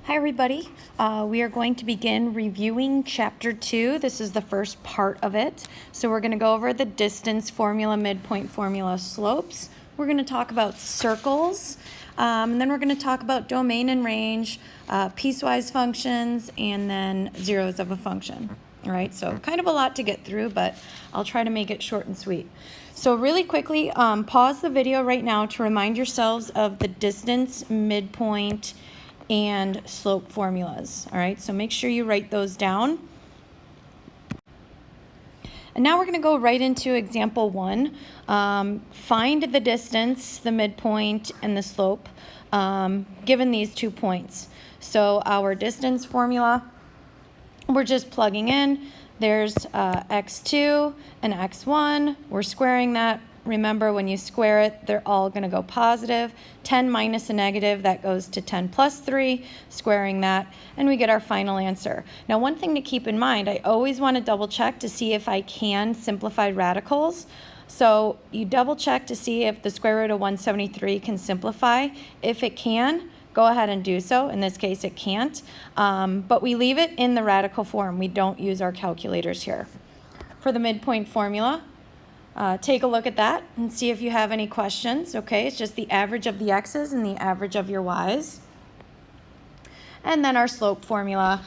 Hi everybody, we are going to begin reviewing chapter 2. This is the first part of it. So we're going to go over the distance formula, midpoint formula, slopes. We're going to talk about circles, and then we're going to talk about domain and range, piecewise functions, and then zeros of a function. All right, so kind of a lot to get through, but I'll try to make it short and sweet. So really quickly, pause the video right now to remind yourselves of the distance, midpoint, and slope formulas. All right, so make sure you write those down. And now we're going to go right into example 1. Find the distance, the midpoint, and the slope given these 2 points. So our distance formula, we're just plugging in. There's x2 and x1. We're squaring that. Remember, when you square it, they're all going to go positive. 10 minus a negative, that goes to 10 plus 3, squaring that, and we get our final answer. Now, one thing to keep in mind, I always want to double check to see if I can simplify radicals. So you double check to see if the square root of 173 can simplify. If it can, go ahead and do so. In this case, it can't. But we leave it in the radical form. We don't use our calculators here. For the midpoint formula, take a look at that and see if you have any questions. Okay, it's just the average of the x's and the average of your y's. And then our slope formula.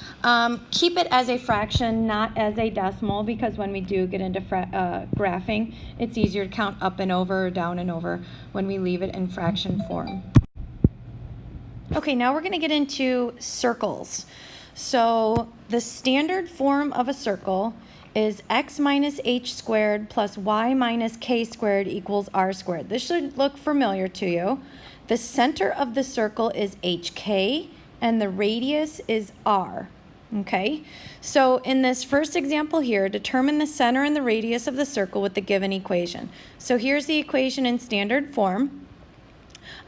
Keep it as a fraction, not as a decimal, because when we do get into graphing, it's easier to count up and over, or down and over, when we leave it in fraction form. Okay, now we're going to get into circles. So the standard form of a circle is x minus h squared plus y minus k squared equals r squared. This should look familiar to you. The center of the circle is hk and the radius is r. Okay, so in this first example here, determine the center and the radius of the circle with the given equation. So here's the equation in standard form.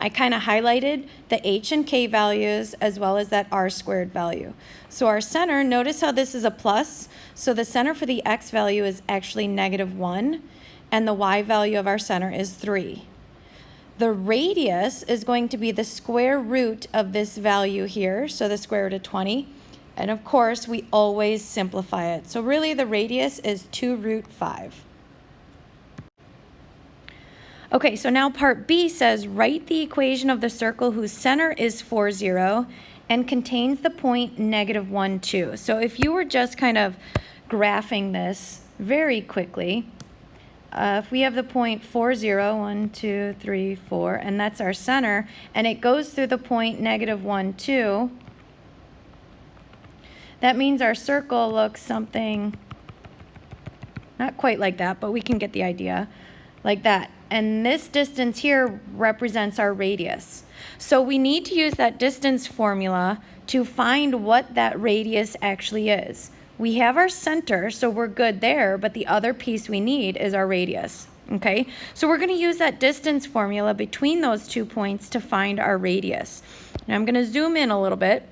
I kind of highlighted the h and k values as well as that r squared value. So our center, notice how this is a plus. So the center for the x value is actually -1, and the y value of our center is 3. The radius is going to be the square root of this value here, so the square root of 20. And of course, we always simplify it. So really the radius is 2 root 5. Okay, so now part B says write the equation of the circle whose center is 4, 0 and contains the point -1, 2. So if you were just kind of graphing this very quickly, if we have the point 4, 0, 1, 2, 3, 4, and that's our center, and it goes through the point -1, 2, that means our circle looks something, not quite like that, but we can get the idea, like that. And this distance here represents our radius. So we need to use that distance formula to find what that radius actually is. We have our center, so we're good there, but the other piece we need is our radius. Okay, so we're going to use that distance formula between those 2 points to find our radius. Now I'm going to zoom in a little bit.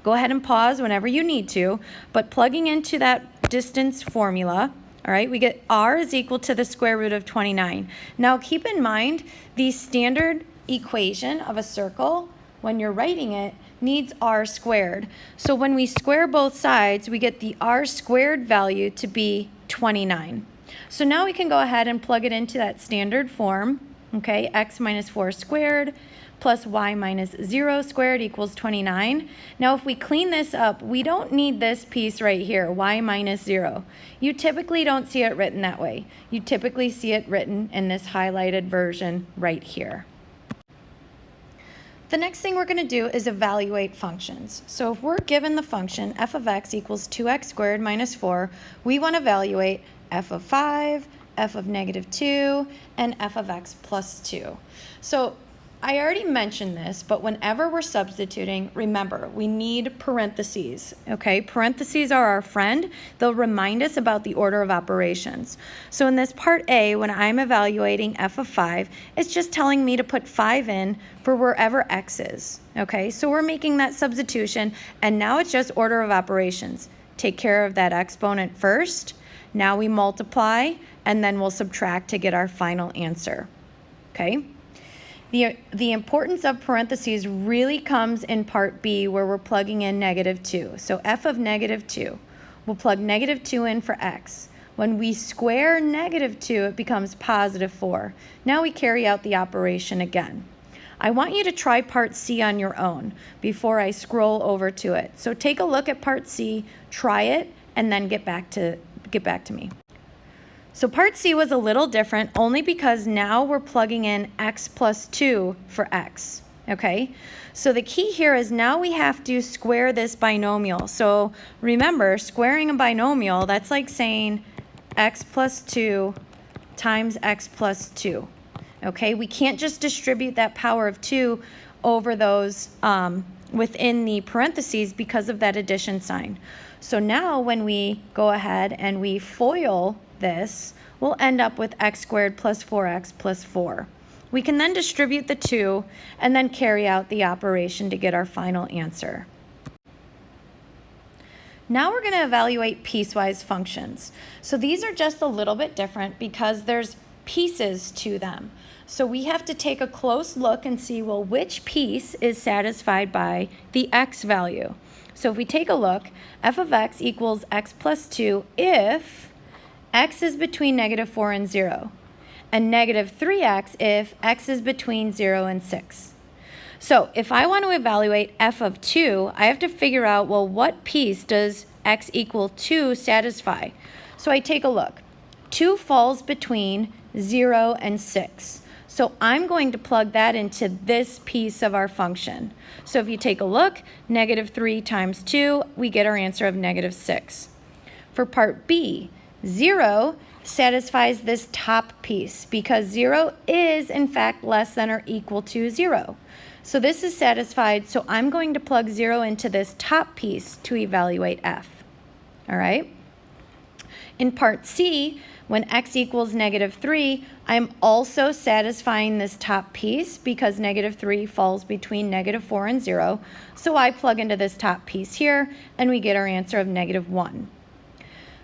Go ahead and pause whenever you need to, but plugging into that distance formula, all right, we get r is equal to the square root of 29. Now keep in mind, the standard equation of a circle, when you're writing it, needs r squared. So when we square both sides, we get the r squared value to be 29. So now we can go ahead and plug it into that standard form, okay, x minus 4 squared plus y minus 0 squared equals 29. Now if we clean this up, we don't need this piece right here, y minus 0. You typically don't see it written that way. You typically see it written in this highlighted version right here. The next thing we're going to do is evaluate functions. So if we're given the function f of x equals 2x squared minus 4, we want to evaluate f of 5, f of -2, and f of x plus 2. So I already mentioned this, but whenever we're substituting, remember, we need parentheses, okay? Parentheses are our friend. They'll remind us about the order of operations. So in this part A, when I'm evaluating f of 5, it's just telling me to put 5 in for wherever x is, okay? So we're making that substitution, and now it's just order of operations. Take care of that exponent first. Now we multiply, and then we'll subtract to get our final answer, okay? The importance of parentheses really comes in part B, where we're plugging in -2. So f of -2, we'll plug -2 in for x. When we square -2, it becomes +4. Now we carry out the operation again. I want you to try part C on your own before I scroll over to it. So take a look at part C, try it, and then get back to me. So part C was a little different only because now we're plugging in x plus 2 for x, okay? So the key here is now we have to square this binomial. So remember, squaring a binomial, that's like saying x plus 2 times x plus 2, okay? We can't just distribute that power of 2 over those within the parentheses because of that addition sign. So now when we go ahead and we FOIL this, we'll end up with x squared plus 4x plus 4. We can then distribute the 2 and then carry out the operation to get our final answer. Now we're going to evaluate piecewise functions. So these are just a little bit different because there's pieces to them. So we have to take a close look and see, well, which piece is satisfied by the x value. So if we take a look, f of x equals x plus 2 if x is between -4 and 0, and -3x if x is between 0 and 6. So if I want to evaluate f of 2, I have to figure out, well, what piece does x equal 2 satisfy? So I take a look. 2 falls between 0 and 6. So I'm going to plug that into this piece of our function. So if you take a look, -3 times 2, we get our answer of -6. For part B, 0 satisfies this top piece because 0 is in fact less than or equal to 0. So this is satisfied, so I'm going to plug 0 into this top piece to evaluate f. All right? In part C, when x equals -3, I'm also satisfying this top piece because -3 falls between -4 and 0. So I plug into this top piece here, and we get our answer of -1.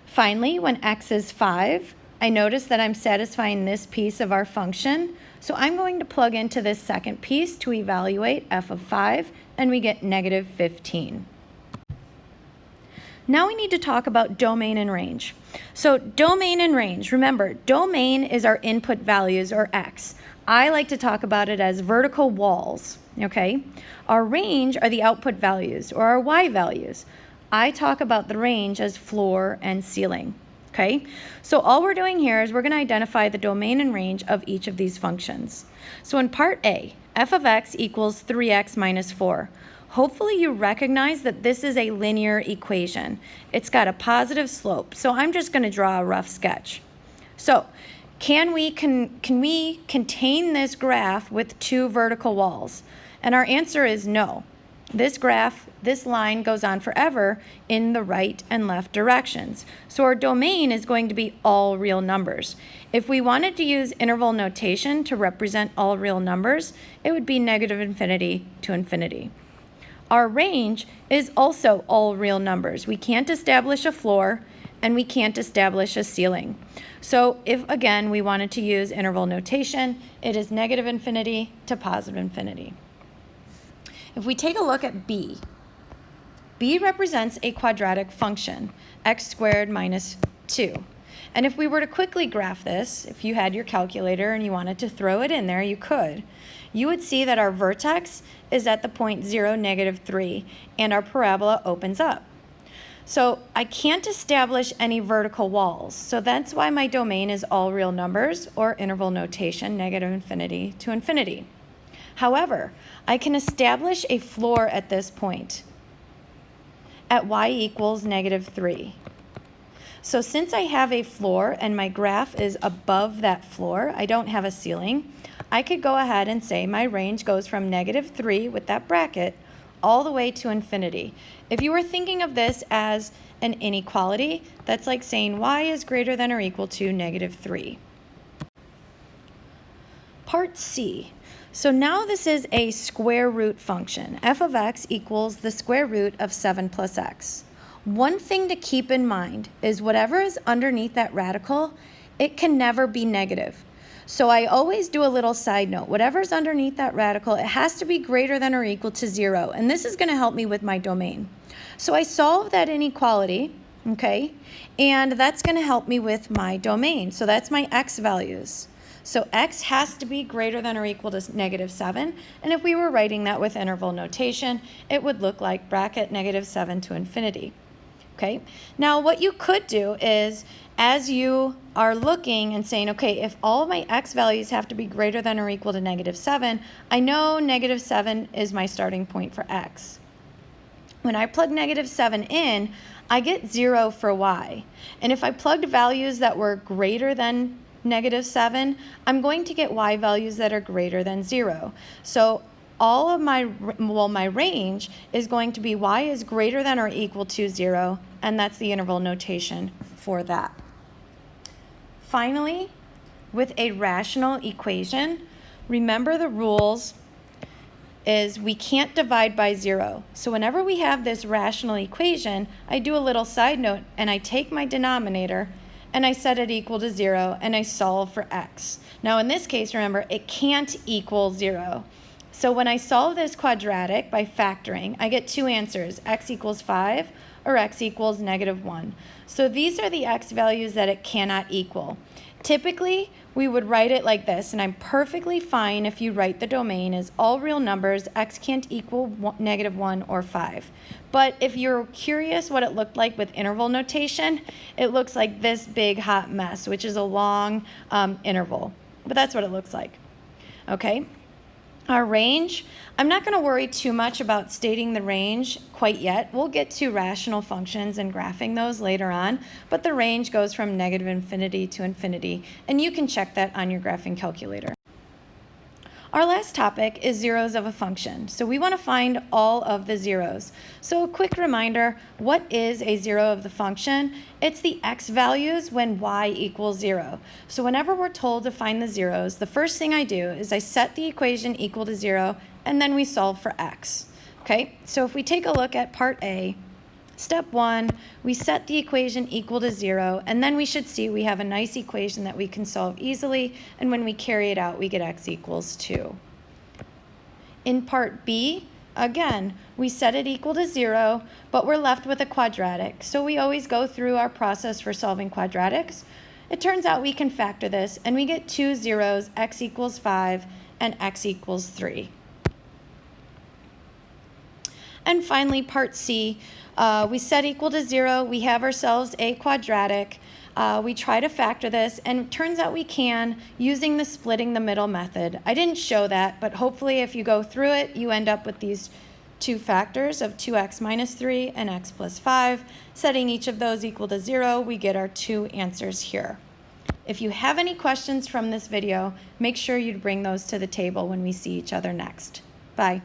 Finally, when x is 5, I notice that I'm satisfying this piece of our function, so I'm going to plug into this second piece to evaluate f of 5, and we get -15. Now we need to talk about domain and range. So domain and range, remember, domain is our input values, or x. I like to talk about it as vertical walls, okay? Our range are the output values, or our y values. I talk about the range as floor and ceiling, okay? So all we're doing here is we're going to identify the domain and range of each of these functions. So in part A, f of x equals 3x minus 4. Hopefully you recognize that this is a linear equation. It's got a positive slope, so I'm just going to draw a rough sketch. So can we contain this graph with 2 vertical walls? And our answer is no. This graph, this line goes on forever in the right and left directions. So our domain is going to be all real numbers. If we wanted to use interval notation to represent all real numbers, it would be -infinity to infinity. Our range is also all real numbers. We can't establish a floor and we can't establish a ceiling. So if, again, we wanted to use interval notation, it is -infinity to +infinity. If we take a look at B, B represents a quadratic function, x squared minus 2. And if we were to quickly graph this, if you had your calculator and you wanted to throw it in there, you could. You would see that our vertex is at the point 0, -3, and our parabola opens up. So I can't establish any vertical walls, so that's why my domain is all real numbers, or interval notation, -infinity to infinity. However, I can establish a floor at this point, at y equals -3. So since I have a floor and my graph is above that floor, I don't have a ceiling, I could go ahead and say my range goes from -3 with that bracket all the way to infinity. If you were thinking of this as an inequality, that's like saying y is greater than or equal to -3. Part C. So now this is a square root function. F of x equals the square root of 7 plus x. One thing to keep in mind is whatever is underneath that radical, it can never be negative. So I always do a little side note. Whatever's underneath that radical, it has to be greater than or equal to 0. And this is going to help me with my domain. So I solve that inequality, okay? And that's going to help me with my domain. So that's my x values. So x has to be greater than or equal to -7. And if we were writing that with interval notation, it would look like bracket -7 to infinity. Okay? Now what you could do is, as you are looking and saying, okay, if all of my x values have to be greater than or equal to -7, I know -7 is my starting point for x. When I plug -7 in, I get 0 for y. And if I plugged values that were greater than -7, I'm going to get y values that are greater than 0. So all of my range is going to be y is greater than or equal to 0, and that's the interval notation for that. Finally, with a rational equation, remember the rules is we can't divide by 0. So whenever we have this rational equation, I do a little side note and I take my denominator and I set it equal to 0 and I solve for x. Now in this case, remember, it can't equal 0. So when I solve this quadratic by factoring, I get two answers, x equals 5 or x equals -1. So these are the x values that it cannot equal. Typically, we would write it like this, and I'm perfectly fine if you write the domain as all real numbers, x can't equal -1 or 5. But if you're curious what it looked like with interval notation, it looks like this big hot mess, which is a long interval. But that's what it looks like. Okay? Our range, I'm not going to worry too much about stating the range quite yet. We'll get to rational functions and graphing those later on, but the range goes from -infinity to infinity, and you can check that on your graphing calculator. Our last topic is zeros of a function. So we want to find all of the zeros. So a quick reminder, what is a zero of the function? It's the x values when y equals 0. So whenever we're told to find the zeros, the first thing I do is I set the equation equal to 0, and then we solve for x. Okay, so if we take a look at part A, step 1, we set the equation equal to 0, and then we should see we have a nice equation that we can solve easily, and when we carry it out, we get x equals 2. In part B, again, we set it equal to 0, but we're left with a quadratic. So we always go through our process for solving quadratics. It turns out we can factor this, and we get two zeros, x equals 5 and x equals 3. And finally, part C, we set equal to 0. We have ourselves a quadratic. We try to factor this, and it turns out we can using the splitting the middle method. I didn't show that, but hopefully if you go through it, you end up with these two factors of 2x minus 3 and x plus 5. Setting each of those equal to 0, we get our two answers here. If you have any questions from this video, make sure you bring those to the table when we see each other next. Bye.